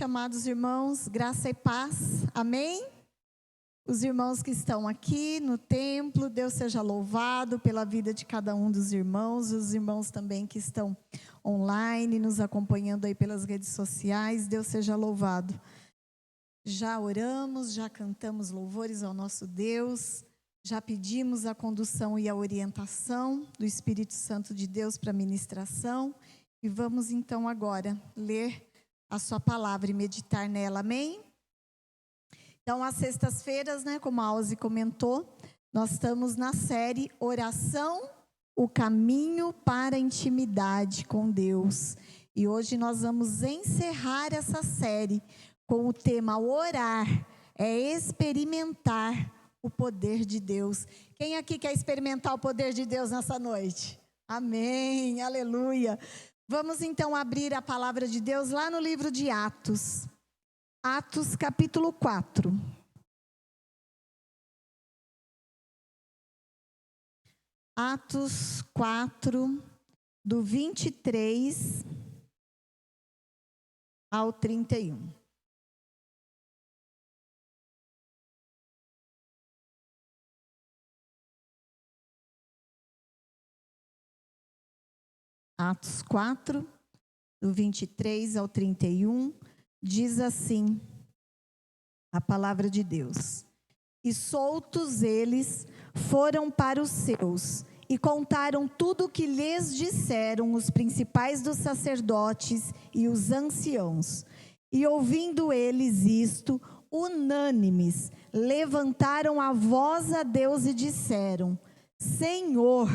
Amados irmãos, graça e paz, amém? Os irmãos que estão aqui no templo, Deus seja louvado pela vida de cada um dos irmãos, os irmãos também que estão online, nos acompanhando aí pelas redes sociais, Deus seja louvado. Já oramos, já cantamos louvores ao nosso Deus, já pedimos a condução e a orientação do Espírito Santo de Deus para a ministração, e vamos então agora ler a sua palavra e meditar nela, amém? Então, às sextas-feiras, como a Alzi comentou, nós estamos na série Oração, o caminho para a intimidade com Deus. E hoje nós vamos encerrar essa série com o tema orar, é experimentar o poder de Deus. Quem aqui quer experimentar o poder de Deus nessa noite? Amém, aleluia. Vamos então abrir a palavra de Deus lá no livro de Atos. Atos capítulo 4. Atos 4, do 23 ao 31. Atos 4, do 23 ao 31, diz assim a palavra de Deus. E soltos eles foram para os seus, e contaram tudo o que lhes disseram os principais dos sacerdotes e os anciãos. E ouvindo eles isto, unânimes, levantaram a voz a Deus e disseram: Senhor,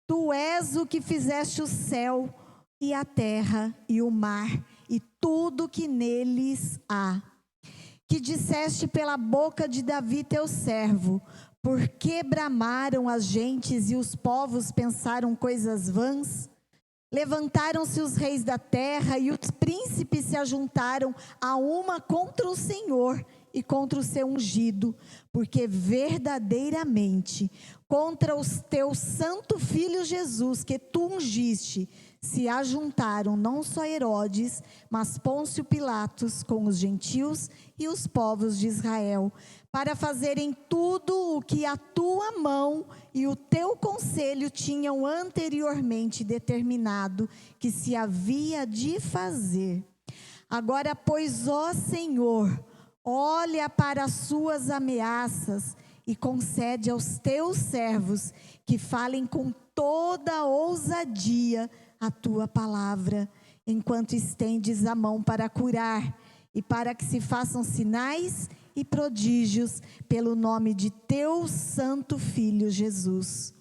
Tu és o que fizeste o céu e a terra e o mar e tudo que neles há. Que disseste pela boca de Davi teu servo, por que bramaram as gentes e os povos pensaram coisas vãs? Levantaram-se os reis da terra e os príncipes se ajuntaram a uma contra o Senhor e contra o seu ungido, porque verdadeiramente contra o teu santo filho Jesus, que tu ungiste, se ajuntaram não só Herodes, mas Pôncio Pilatos com os gentios e os povos de Israel, para fazerem tudo o que a tua mão e o teu conselho tinham anteriormente determinado que se havia de fazer. Agora, pois, ó Senhor, olha para as suas ameaças e concede aos teus servos que falem com toda ousadia a tua palavra, enquanto estendes a mão para curar e para que se façam sinais e prodígios pelo nome de teu santo filho Jesus.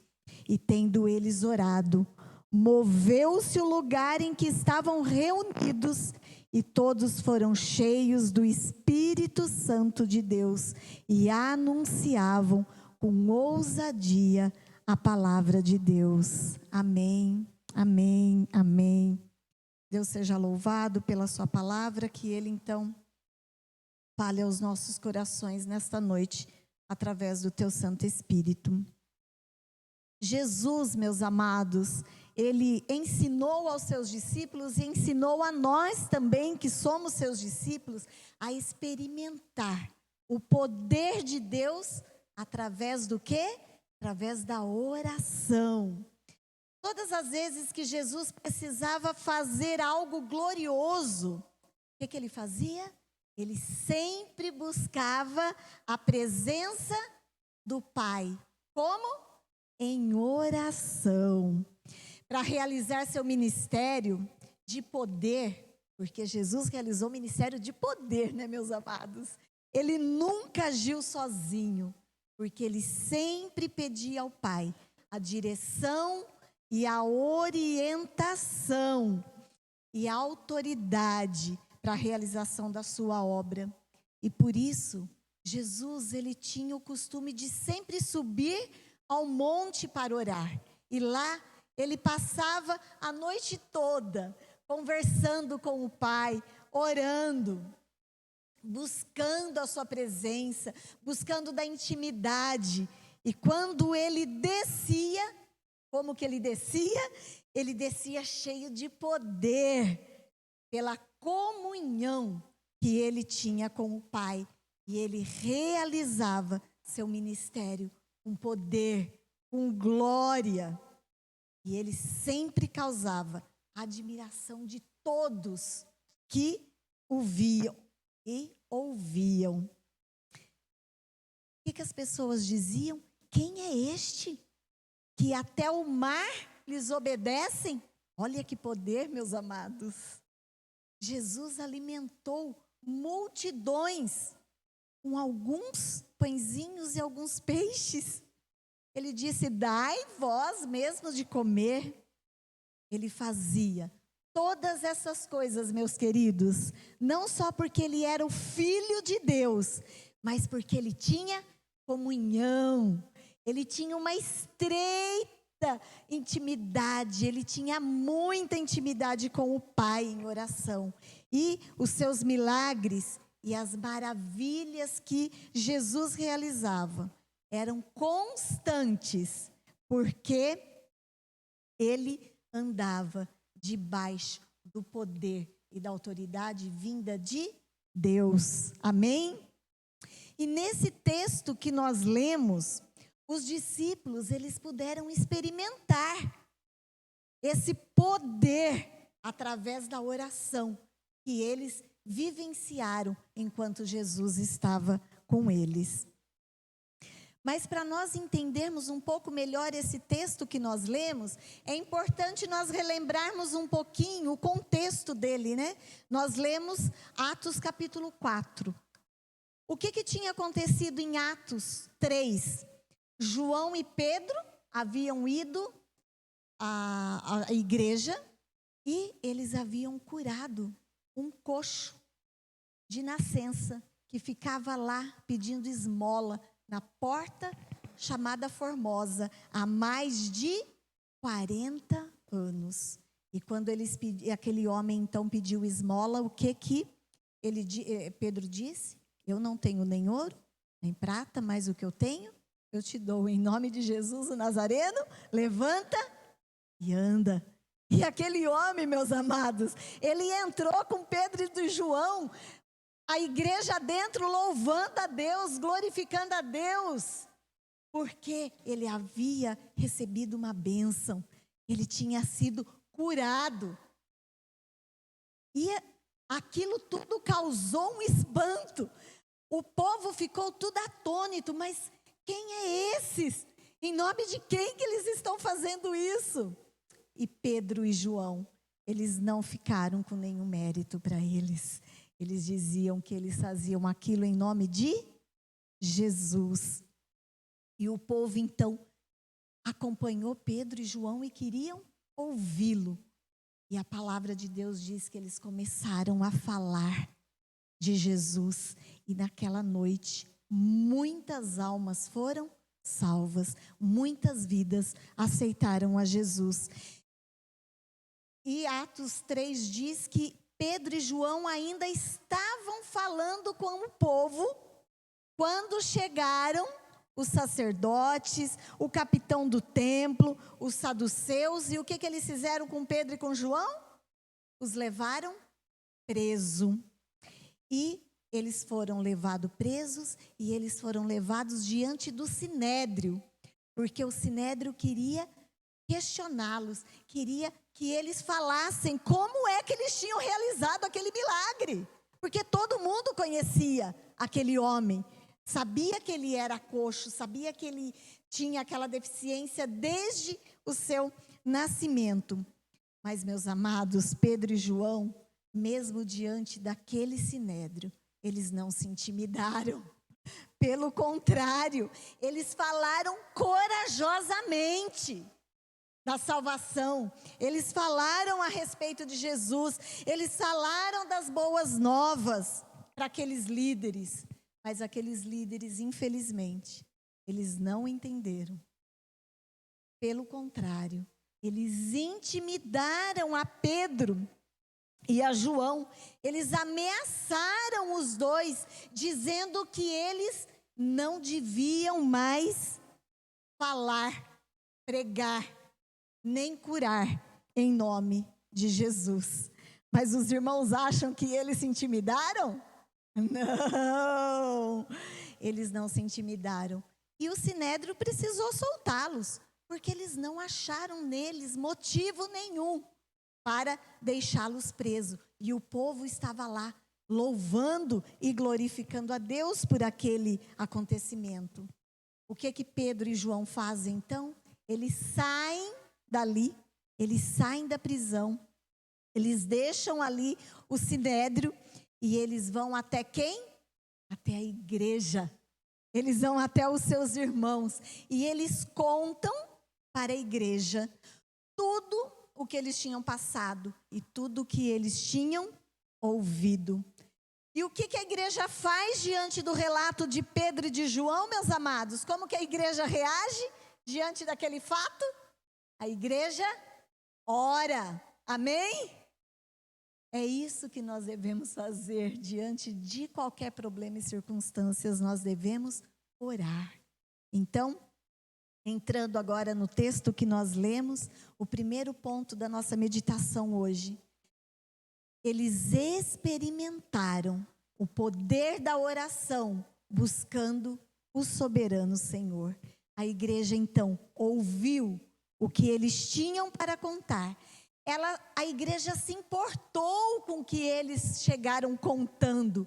E tendo eles orado, moveu-se o lugar em que estavam reunidos, e todos foram cheios do Espírito Santo de Deus e anunciavam com ousadia a palavra de Deus. Amém, amém, amém. Deus seja louvado pela sua palavra, que Ele então fale aos nossos corações nesta noite, através do teu Santo Espírito. Jesus, meus amados, Ele ensinou aos seus discípulos e ensinou a nós também, que somos seus discípulos, a experimentar o poder de Deus através do quê? Através da oração. Todas as vezes que Jesus precisava fazer algo glorioso, o que Ele fazia? Ele sempre buscava a presença do Pai. Como? Em oração. Para realizar seu ministério de poder, porque Jesus realizou ministério de poder, meus amados? Ele nunca agiu sozinho, porque Ele sempre pedia ao Pai a direção e a orientação e a autoridade para a realização da sua obra. E por isso, Jesus, Ele tinha o costume de sempre subir ao monte para orar. E lá, Ele passava a noite toda, conversando com o Pai, orando, buscando a sua presença, buscando da intimidade. E quando Ele descia, como que Ele descia? Ele descia cheio de poder, pela comunhão que ele tinha com o Pai. E ele realizava seu ministério com poder, com glória. E ele sempre causava a admiração de todos que o viam e ouviam. O que as pessoas diziam? Quem é este que até o mar lhes obedecem? Olha que poder, meus amados. Jesus alimentou multidões com alguns pãezinhos e alguns peixes. Ele disse: dai vós mesmos de comer. Ele fazia todas essas coisas, meus queridos, não só porque ele era o Filho de Deus, mas porque ele tinha comunhão, ele tinha uma estreita intimidade, ele tinha muita intimidade com o Pai em oração. E os seus milagres e as maravilhas que Jesus realizava eram constantes, porque ele andava debaixo do poder e da autoridade vinda de Deus. Amém? E nesse texto que nós lemos, os discípulos, eles puderam experimentar esse poder através da oração que eles vivenciaram enquanto Jesus estava com eles. Mas para nós entendermos um pouco melhor esse texto que nós lemos, é importante nós relembrarmos um pouquinho o contexto dele, né? Nós lemos Atos capítulo 4. O que tinha acontecido em Atos 3? João e Pedro haviam ido à igreja e eles haviam curado um coxo de nascença que ficava lá pedindo esmola na porta chamada Formosa há mais de 40 anos. E quando aquele homem então pediu esmola, o que Pedro disse? Eu não tenho nem ouro, nem prata, mas o que eu tenho, eu te dou. Em nome de Jesus o Nazareno, levanta e anda. E aquele homem, meus amados, ele entrou com Pedro e João, a igreja dentro, louvando a Deus, glorificando a Deus, porque ele havia recebido uma bênção, ele tinha sido curado. E aquilo tudo causou um espanto. O povo ficou tudo atônito, mas quem é esses? Em nome de quem que eles estão fazendo isso? E Pedro e João, eles não ficaram com nenhum mérito para eles. Eles diziam que eles faziam aquilo em nome de Jesus. E o povo então acompanhou Pedro e João e queriam ouvi-lo. E a palavra de Deus diz que eles começaram a falar de Jesus. E naquela noite, muitas almas foram salvas, muitas vidas aceitaram a Jesus. E Atos 3 diz que Pedro e João ainda estavam falando com o povo quando chegaram os sacerdotes, o capitão do templo, os saduceus. E o que eles fizeram com Pedro e com João? Os levaram preso. E eles foram levados presos e eles foram levados diante do Sinédrio, porque o Sinédrio queria questioná-los, queria que eles falassem como é que eles tinham realizado aquele milagre, porque todo mundo conhecia aquele homem, sabia que ele era coxo, sabia que ele tinha aquela deficiência desde o seu nascimento. Mas, meus amados, Pedro e João, mesmo diante daquele Sinédrio, eles não se intimidaram. Pelo contrário, eles falaram corajosamente da salvação. Eles falaram a respeito de Jesus. Eles falaram das boas novas para aqueles líderes. Mas aqueles líderes, infelizmente, eles não entenderam. Pelo contrário, eles intimidaram a Pedro e a João. Eles ameaçaram os dois, dizendo que eles não deviam mais falar, pregar, nem curar em nome de Jesus. Mas os irmãos acham que eles se intimidaram? Não, eles não se intimidaram. E o sinédrio precisou soltá-los, porque eles não acharam neles motivo nenhum para deixá-los presos. E o povo estava lá, louvando e glorificando a Deus por aquele acontecimento. O que Pedro e João fazem então? Eles saem dali, eles saem da prisão, eles deixam ali o sinédrio e eles vão até quem? Até a igreja. Eles vão até os seus irmãos e eles contam para a igreja tudo o que eles tinham passado e tudo o que eles tinham ouvido. E o que a igreja faz diante do relato de Pedro e de João, meus amados? Como que a igreja reage diante daquele fato? A igreja ora, amém? É isso que nós devemos fazer diante de qualquer problema e circunstâncias, nós devemos orar. Então, entrando agora no texto que nós lemos, o primeiro ponto da nossa meditação hoje. Eles experimentaram o poder da oração, buscando o soberano Senhor. A igreja, então, ouviu o que eles tinham para contar. A igreja se importou com o que eles chegaram contando.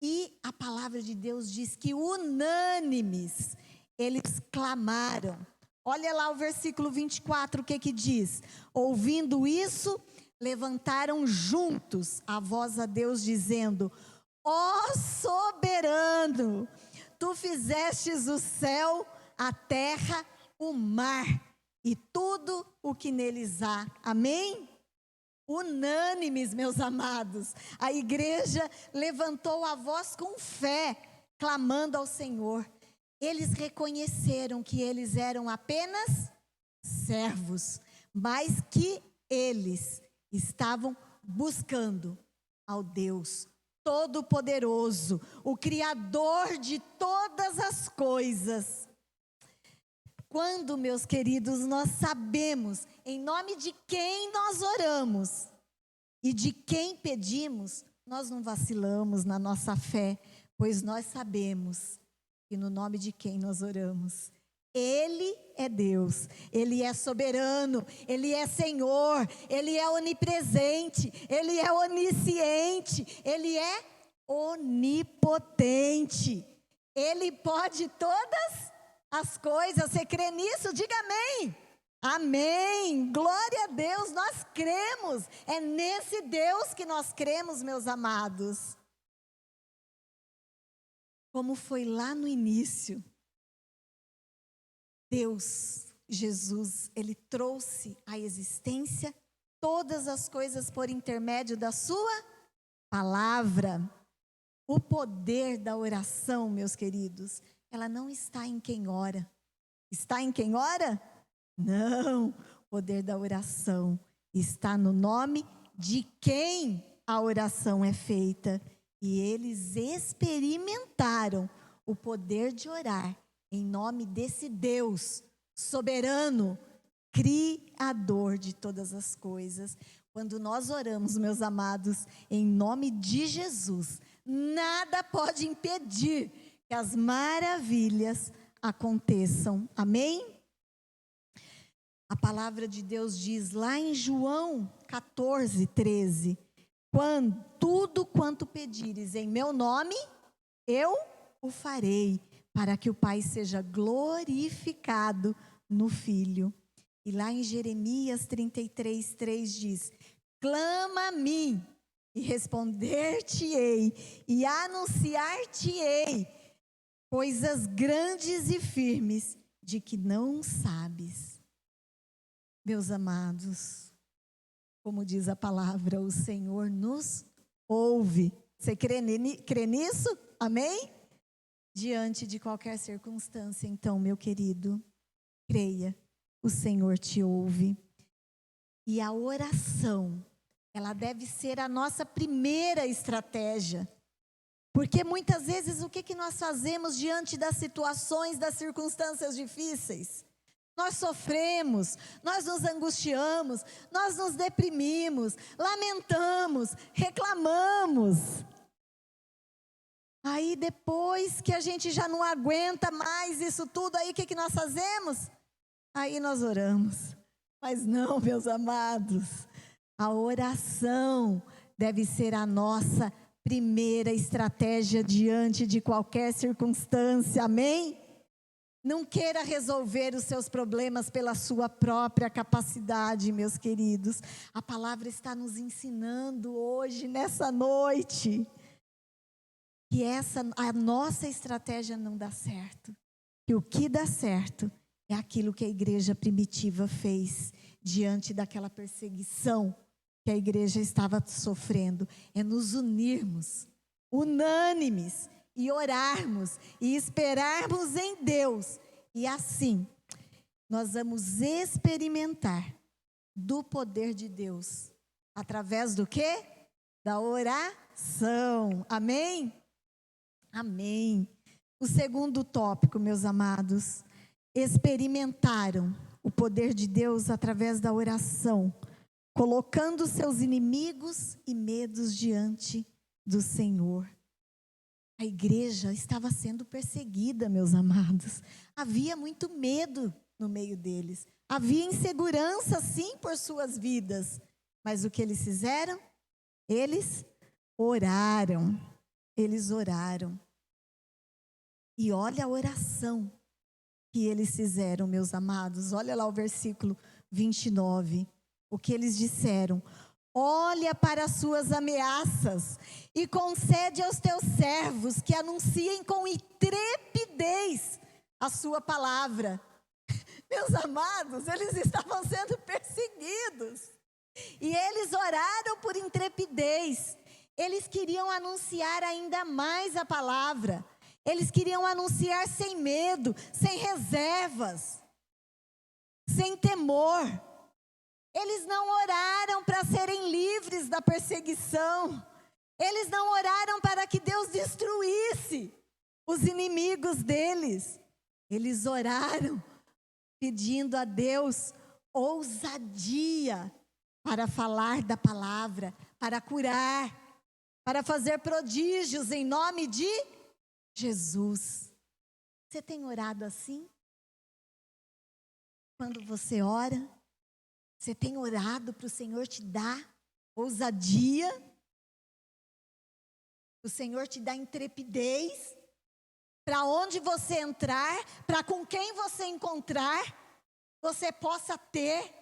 E a palavra de Deus diz que unânimes, eles clamaram. Olha lá o versículo 24, o que diz? Ouvindo isso, levantaram juntos a voz a Deus, dizendo: ó soberano, tu fizestes o céu, a terra, o mar e tudo o que neles há. Amém? Unânimes, meus amados, a igreja levantou a voz com fé, clamando ao Senhor. Eles reconheceram que eles eram apenas servos, mas que eles estavam buscando ao Deus Todo-Poderoso, o Criador de todas as coisas. Quando, meus queridos, nós sabemos em nome de quem nós oramos e de quem pedimos, nós não vacilamos na nossa fé, pois nós sabemos que no nome de quem nós oramos, Ele é Deus, Ele é soberano, Ele é Senhor, Ele é onipresente, Ele é onisciente, Ele é onipotente, Ele pode todas as coisas. Você crê nisso? Diga amém. Amém, glória a Deus, nós cremos, é nesse Deus que nós cremos, meus amados. Como foi lá no início, Deus, Jesus, Ele trouxe à existência todas as coisas por intermédio da sua palavra. O poder da oração, meus queridos, ela não está em quem ora. Está em quem ora? Não, o poder da oração está no nome de quem a oração é feita. E eles experimentaram o poder de orar em nome desse Deus soberano, Criador de todas as coisas. Quando nós oramos, meus amados, em nome de Jesus, nada pode impedir que as maravilhas aconteçam. Amém? A palavra de Deus diz lá em João 14, 13: tudo quanto pedires em meu nome, eu o farei, para que o Pai seja glorificado no Filho. E lá em Jeremias 33, 3 diz: clama a mim, e responder-te-ei, e anunciar-te-ei coisas grandes e firmes, de que não sabes. Meus amados, como diz a palavra, o Senhor nos ouve. Você crê nisso? Amém? Diante de qualquer circunstância, então, meu querido, creia, o Senhor te ouve. E a oração, ela deve ser a nossa primeira estratégia. Porque muitas vezes o que nós fazemos diante das situações, das circunstâncias difíceis? Nós sofremos, nós nos angustiamos, nós nos deprimimos, lamentamos, reclamamos. aí depois que a gente já não aguenta mais isso tudo, aí o que nós fazemos? Aí nós oramos. Mas não, meus amados, a oração deve ser a nossa primeira estratégia diante de qualquer circunstância, amém? Não queira resolver os seus problemas pela sua própria capacidade, meus queridos. A palavra está nos ensinando hoje, nessa noite, que a nossa estratégia não dá certo. Que o que dá certo é aquilo que a igreja primitiva fez diante daquela perseguição que a igreja estava sofrendo. É nos unirmos, unânimes, e orarmos, e esperarmos em Deus. E assim, nós vamos experimentar do poder de Deus. Através do quê? Da oração. Amém? Amém. O segundo tópico, meus amados, experimentaram o poder de Deus através da oração, colocando seus inimigos e medos diante do Senhor. A igreja estava sendo perseguida, meus amados. Havia muito medo no meio deles. Havia insegurança, sim, por suas vidas. Mas o que eles fizeram? Eles oraram. Eles oraram. E olha a oração que eles fizeram, meus amados. Olha lá o versículo 29. O que eles disseram: olha para as suas ameaças e concede aos teus servos que anunciem com intrepidez a sua palavra. Meus amados, eles estavam sendo perseguidos. E eles oraram por intrepidez. Eles queriam anunciar ainda mais a palavra. Eles queriam anunciar sem medo, sem reservas, sem temor. Eles não oraram para serem livres da perseguição. Eles não oraram para que Deus destruísse os inimigos deles. Eles oraram pedindo a Deus ousadia para falar da palavra, para curar, para fazer prodígios em nome de Jesus. Você tem orado assim? Quando você ora, você tem orado para o Senhor te dar ousadia? O Senhor te dá intrepidez? Para onde você entrar, para com quem você encontrar, você possa ter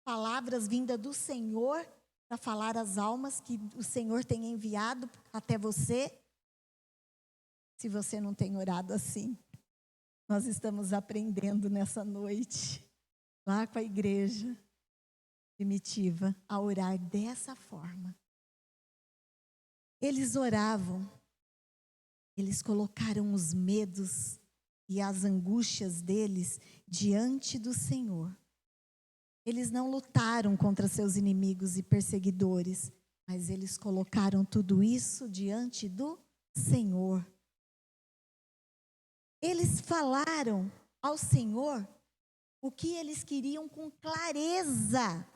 palavras vindas do Senhor para falar às almas que o Senhor tem enviado até você. Se você não tem orado assim, nós estamos aprendendo nessa noite, lá com a igreja primitiva, a orar dessa forma. Eles oravam, eles colocaram os medos e as angústias deles diante do Senhor. Eles não lutaram contra seus inimigos e perseguidores, mas eles colocaram tudo isso diante do Senhor. Eles falaram ao Senhor o que eles queriam com clareza.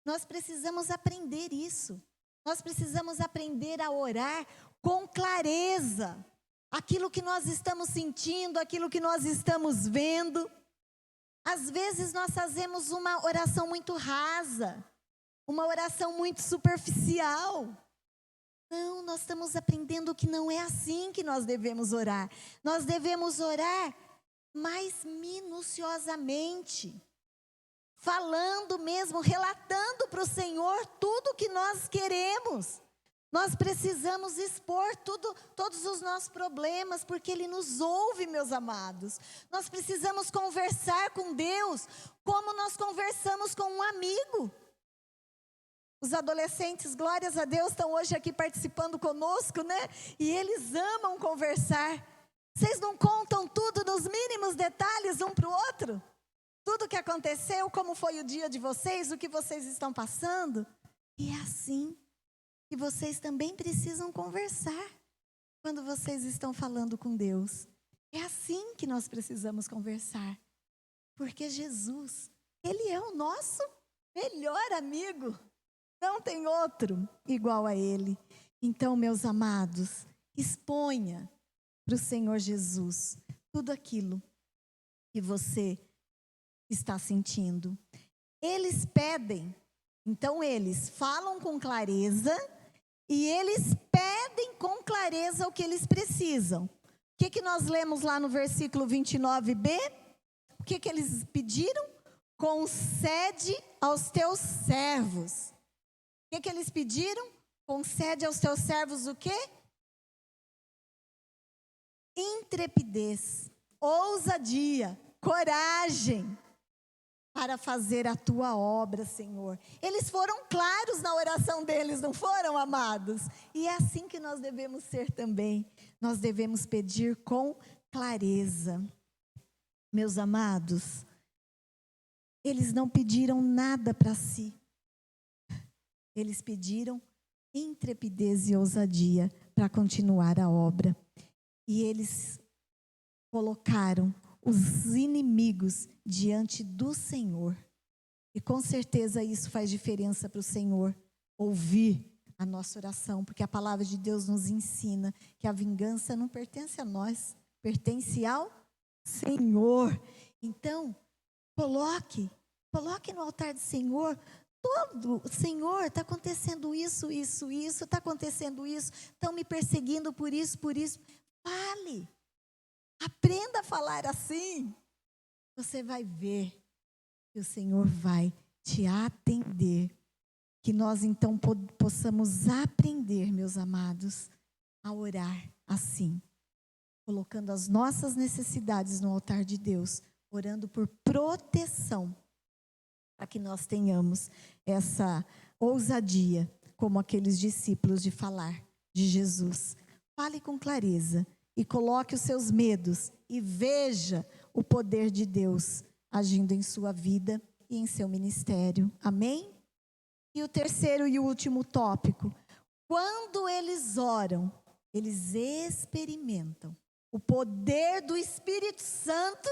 Nós precisamos aprender isso. Nós precisamos aprender a orar com clareza. Aquilo que nós estamos sentindo, aquilo que nós estamos vendo. Às vezes nós fazemos uma oração muito rasa, uma oração muito superficial. Não, nós estamos aprendendo que não é assim que nós devemos orar. Nós devemos orar mais minuciosamente, falando mesmo, relatando para o Senhor tudo o que nós queremos. Nós precisamos expor todos os nossos problemas, porque Ele nos ouve, meus amados. Nós precisamos conversar com Deus como nós conversamos com um amigo. Os adolescentes, glórias a Deus, estão hoje aqui participando conosco, né? E eles amam conversar. Vocês não contam tudo nos mínimos detalhes um para o outro? Tudo o que aconteceu, como foi o dia de vocês, o que vocês estão passando? E é assim que vocês também precisam conversar quando vocês estão falando com Deus. É assim que nós precisamos conversar. Porque Jesus, Ele é o nosso melhor amigo. Não tem outro igual a Ele. Então, meus amados, Exponha para o Senhor Jesus tudo aquilo que você está sentindo. Eles pedem, então eles falam com clareza e eles pedem com clareza o que eles precisam. O que nós lemos lá no versículo 29b? O que eles pediram? Concede aos teus servos. O que eles pediram? Concede aos teus servos o quê? Intrepidez, ousadia, coragem para fazer a tua obra, Senhor. Eles foram claros na oração deles, não foram, amados? E é assim que nós devemos ser também. Nós devemos pedir com clareza. Meus amados, eles não pediram nada para si. Eles pediram intrepidez e ousadia para continuar a obra. E eles colocaram os inimigos diante do Senhor. E com certeza isso faz diferença para o Senhor ouvir a nossa oração, porque a palavra de Deus nos ensina que a vingança não pertence a nós, pertence ao Senhor. Então, coloque no altar do Senhor todo. Senhor, está acontecendo isso, está acontecendo isso, estão me perseguindo por isso. Fale, aprenda a falar assim. Você vai ver que o Senhor vai te atender. Que nós então possamos aprender, meus amados, a orar assim, colocando as nossas necessidades no altar de Deus, orando por proteção, para que nós tenhamos essa ousadia, como aqueles discípulos, de falar de Jesus. Fale com clareza e coloque os seus medos e veja o poder de Deus agindo em sua vida e em seu ministério. Amém? E o terceiro e último tópico: quando eles oram, eles experimentam o poder do Espírito Santo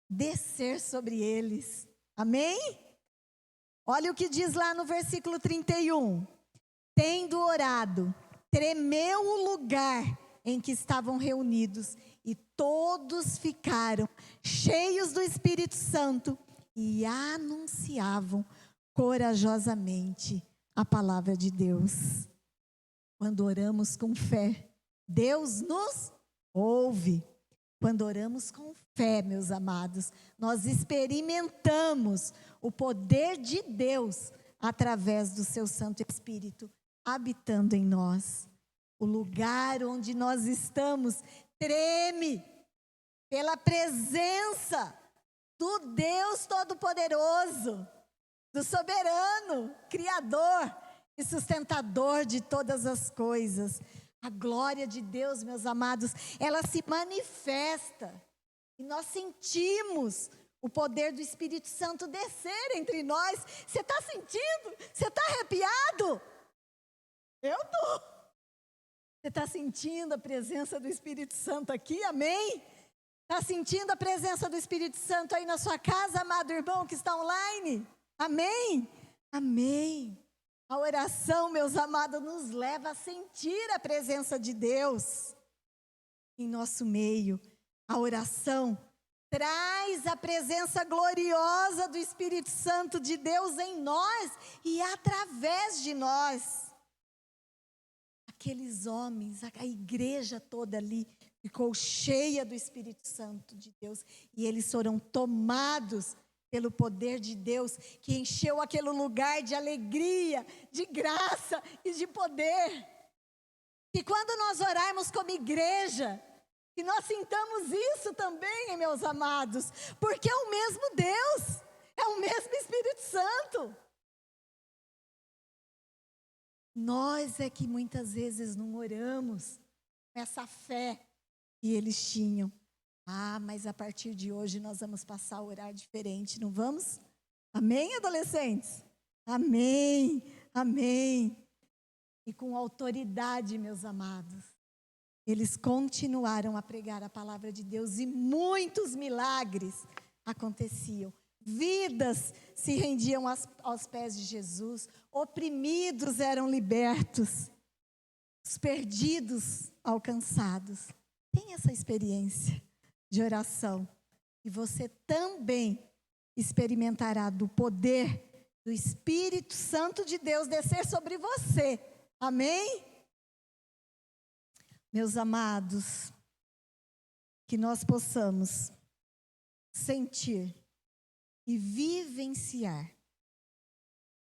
descer sobre eles. Amém? Olha o que diz lá no versículo 31. Tendo orado, tremeu o lugar em que estavam reunidos, e todos ficaram cheios do Espírito Santo e anunciavam corajosamente a palavra de Deus. Quando oramos com fé, Deus nos ouve. Quando oramos com fé, meus amados, nós experimentamos o poder de Deus através do seu Santo Espírito habitando em nós. O lugar onde nós estamos treme pela presença do Deus Todo-Poderoso, do soberano, Criador e sustentador de todas as coisas. A glória de Deus, meus amados, ela se manifesta e nós sentimos o poder do Espírito Santo descer entre nós. Você está sentindo? Você está arrepiado? Eu estou. Você está sentindo a presença do Espírito Santo aqui? Amém? Está sentindo a presença do Espírito Santo aí na sua casa, amado irmão que está online? Amém? Amém. A oração, meus amados, nos leva a sentir a presença de Deus em nosso meio. A oração traz a presença gloriosa do Espírito Santo de Deus em nós e através de nós. Aqueles homens, a igreja toda ali ficou cheia do Espírito Santo de Deus e eles foram tomados pelo poder de Deus que encheu aquele lugar de alegria, de graça e de poder. E quando nós orarmos como igreja, que nós sintamos isso também, meus amados, porque é o mesmo Deus, é o mesmo Espírito Santo. Nós é que muitas vezes não oramos com essa fé que eles tinham. Mas a partir de hoje nós vamos passar a orar diferente, não vamos? Amém, adolescentes? Amém, amém. E com autoridade, meus amados, eles continuaram a pregar a palavra de Deus e muitos milagres aconteciam. Vidas se rendiam aos pés de Jesus, oprimidos eram libertos. os perdidos alcançados. Tenha essa experiência de oração. E você também experimentará do poder do Espírito Santo de Deus descer sobre você. Amém? Meus amados, que nós possamos sentir e vivenciar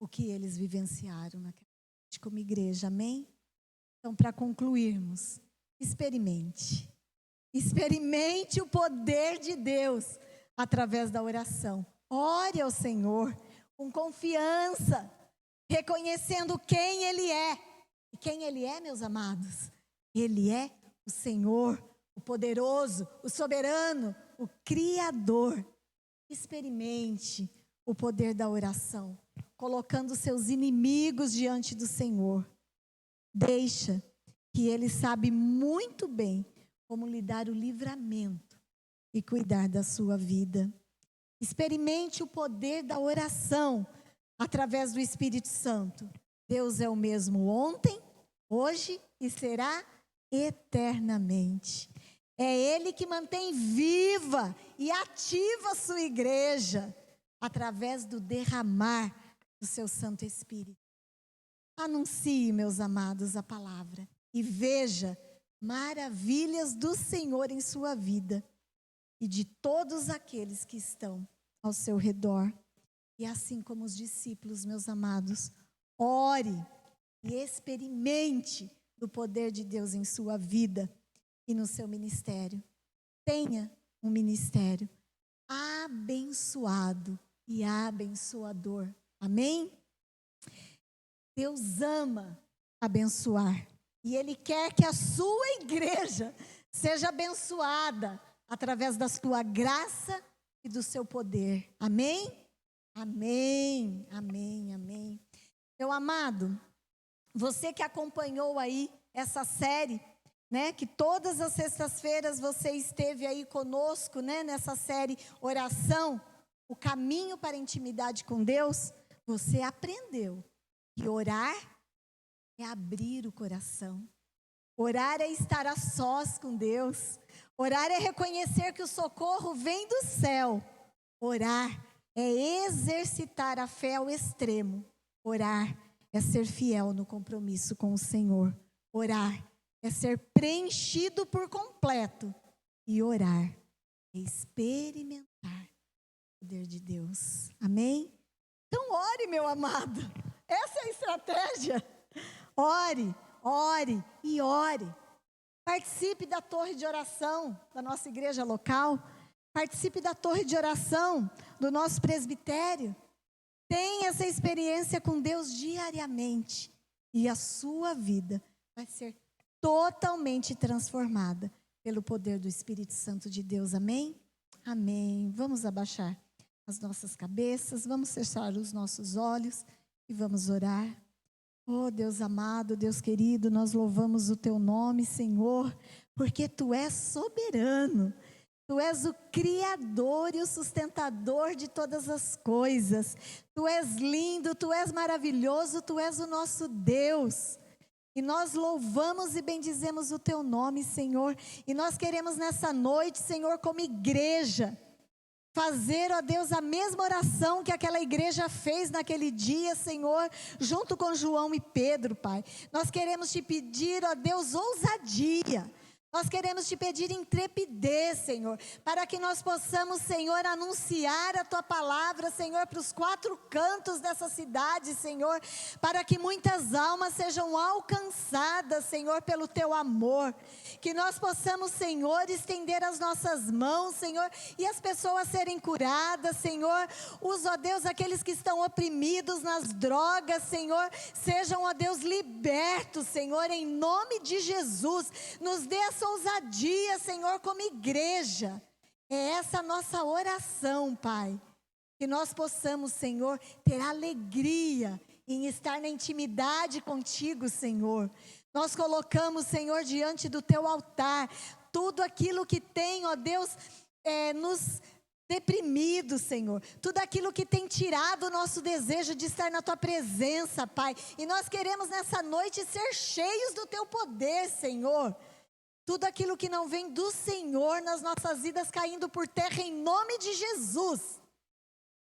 o que eles vivenciaram naquela noite como igreja. Amém? Então, para concluirmos, experimente o poder de Deus através da oração. Ore ao Senhor com confiança, reconhecendo quem Ele é. E quem Ele é, meus amados? Ele é o Senhor, o poderoso, o soberano, o Criador. Experimente o poder da oração, colocando seus inimigos diante do Senhor. Deixa que Ele sabe muito bem como lhe dar o livramento e cuidar da sua vida. Experimente o poder da oração através do Espírito Santo. Deus é o mesmo ontem, hoje e será eternamente. É Ele que mantém viva e ativa a sua igreja através do derramar do seu Santo Espírito. Anuncie, meus amados, a palavra e veja maravilhas do Senhor em sua vida e de todos aqueles que estão ao seu redor. E assim como os discípulos, meus amados, ore e experimente do poder de Deus em sua vida e no seu ministério. Tenha um ministério abençoado e abençoador. Amém? Deus ama abençoar. E Ele quer que a sua igreja seja abençoada através da sua graça e do seu poder. Amém? Amém, amém, amém. Meu amado, você que acompanhou aí essa série, né, que todas as sextas-feiras você esteve aí conosco, né, nessa série Oração, o caminho para a intimidade com Deus, você aprendeu que orar é abrir o coração. Orar é estar a sós com Deus. Orar é reconhecer que o socorro vem do céu. Orar é exercitar a fé ao extremo. Orar é ser fiel no compromisso com o Senhor. Orar é ser preenchido por completo. E orar é experimentar o poder de Deus. Amém? Então ore, meu amado. Essa é a estratégia. Ore, ore e ore. Participe da torre de oração da nossa igreja local. Participe da torre de oração do nosso presbitério. Tenha essa experiência com Deus diariamente. E a sua vida vai ser totalmente transformada pelo poder do Espírito Santo de Deus. Amém? Amém. Vamos abaixar as nossas cabeças, vamos fechar os nossos olhos e vamos orar. Oh, Deus amado, Deus querido, nós louvamos o Teu nome, Senhor, porque Tu és soberano. Tu és o Criador e o sustentador de todas as coisas. Tu és lindo, Tu és maravilhoso, Tu és o nosso Deus. E nós louvamos e bendizemos o Teu nome, Senhor. E nós queremos nessa noite, Senhor, como igreja, fazer, ó Deus, a mesma oração que aquela igreja fez naquele dia, Senhor, junto com João e Pedro, Pai. Nós queremos Te pedir, ó Deus, ousadia. Nós queremos Te pedir intrepidez, Senhor, para que nós possamos, Senhor, anunciar a Tua palavra, Senhor, para os 4 cantos dessa cidade, Senhor, para que muitas almas sejam alcançadas, Senhor, pelo Teu amor. Que nós possamos, Senhor, estender as nossas mãos, Senhor, e as pessoas serem curadas, Senhor. Ó Deus, aqueles que estão oprimidos nas drogas, Senhor, sejam, ó Deus, libertos, Senhor, em nome de Jesus. Nos dê essa ousadia, Senhor, como igreja. É essa a nossa oração, Pai. Que nós possamos, Senhor, ter alegria em estar na intimidade contigo, Senhor. Nós colocamos, Senhor, diante do Teu altar tudo aquilo que tem, ó Deus, nos deprimidos, Senhor, tudo aquilo que tem tirado o nosso desejo de estar na Tua presença, Pai, e nós queremos nessa noite ser cheios do Teu poder, Senhor, tudo aquilo que não vem do Senhor nas nossas vidas caindo por terra em nome de Jesus,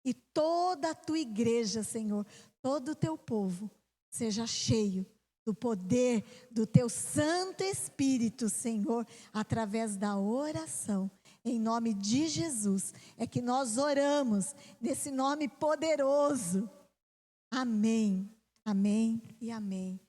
e toda a Tua igreja, Senhor, todo o Teu povo, seja cheio do poder do Teu Santo Espírito, Senhor, através da oração. Em nome de Jesus, é que nós oramos, nesse nome poderoso. Amém, amém e amém.